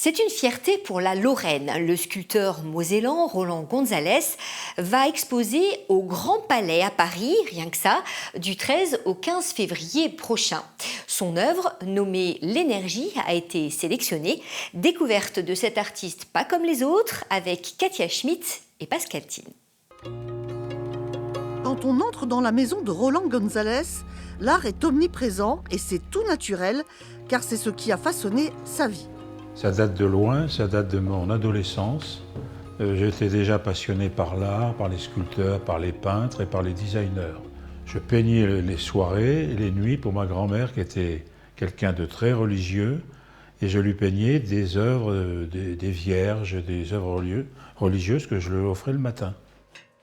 C'est une fierté pour la Lorraine. Le sculpteur mosellan Roland Gonzalez va exposer au Grand Palais à Paris, rien que ça, du 13 au 15 février prochain. Son œuvre, nommée L'énergie, a été sélectionnée. Découverte de cet artiste pas comme les autres avec Katia Schmitt et Pascal Thine. Quand on entre dans la maison de Roland Gonzalez, l'art est omniprésent et c'est tout naturel car c'est ce qui a façonné sa vie. Ça date de loin, ça date de mon adolescence. J'étais déjà passionné par l'art, par les sculpteurs, par les peintres et par les designers. Je peignais les soirées et les nuits pour ma grand-mère qui était quelqu'un de très religieux et je lui peignais des œuvres, des vierges, des œuvres religieuses que je lui offrais le matin.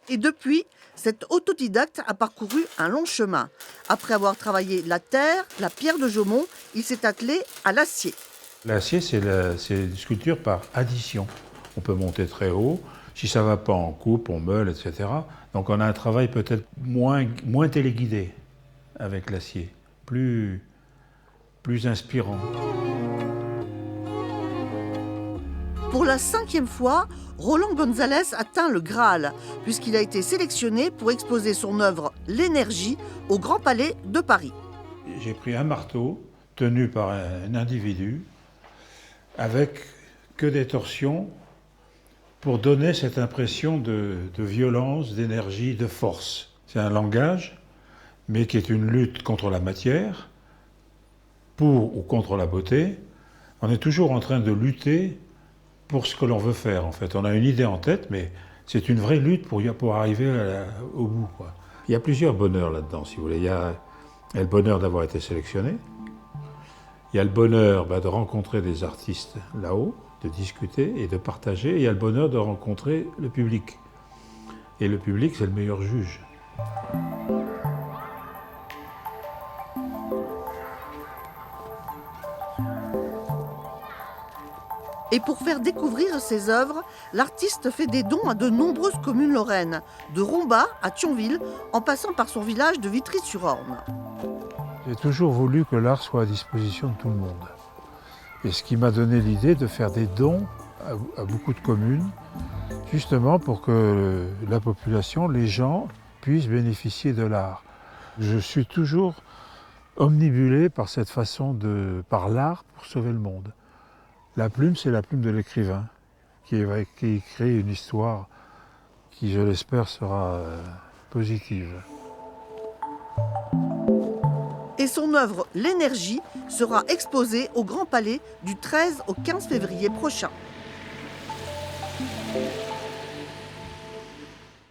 Et depuis, cet autodidacte a parcouru un long chemin. Après avoir travaillé la terre, la pierre de Jaumont, il s'est attelé à l'acier. L'acier, c'est une sculpture par addition. On peut monter très haut. Si ça ne va pas, on coupe, on meule, etc. Donc on a un travail peut-être moins téléguidé avec l'acier, plus inspirant. Pour la 5e fois, Roland Gonzalez atteint le Graal, puisqu'il a été sélectionné pour exposer son œuvre L'énergie au Grand Palais de Paris. J'ai pris un marteau tenu par un individu avec que des torsions pour donner cette impression de violence, d'énergie, de force. C'est un langage, mais qui est une lutte contre la matière, pour ou contre la beauté. On est toujours en train de lutter pour ce que l'on veut faire, en fait. On a une idée en tête, mais c'est une vraie lutte pour arriver au bout, quoi. Il y a plusieurs bonheurs là-dedans, si vous voulez. Il y a le bonheur d'avoir été sélectionné. Il y a le bonheur de rencontrer des artistes là-haut, de discuter et de partager. Et il y a le bonheur de rencontrer le public. Et le public, c'est le meilleur juge. Et pour faire découvrir ses œuvres, l'artiste fait des dons à de nombreuses communes lorraines, de Rombas à Thionville, en passant par son village de Vitry-sur-Orne. J'ai toujours voulu que l'art soit à disposition de tout le monde. Et ce qui m'a donné l'idée de faire des dons à beaucoup de communes, justement pour que la population, les gens, puissent bénéficier de l'art. Je suis toujours omnibulé par cette façon par l'art pour sauver le monde. La plume, c'est la plume de l'écrivain qui écrit une histoire qui, je l'espère, sera positive. Et son œuvre L'énergie sera exposée au Grand Palais du 13 au 15 février prochain.